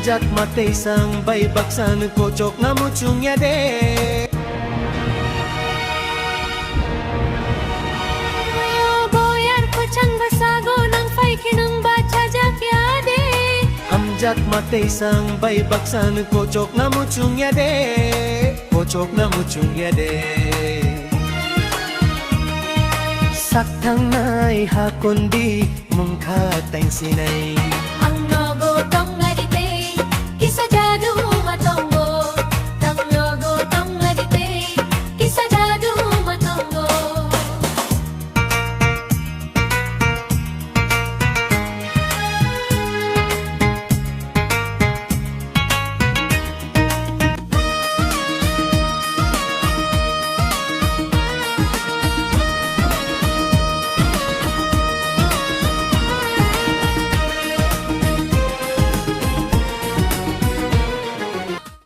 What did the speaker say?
Hamjak matay sang bay baksan kocok na muchung yade. Boyar ko chang basago ng fay kinang bacha jak yade. Hamjak matay sang bay baksan kocok na muchung yade. Kocok na muchung yade. Saktang nai hakundi mong katang sinay.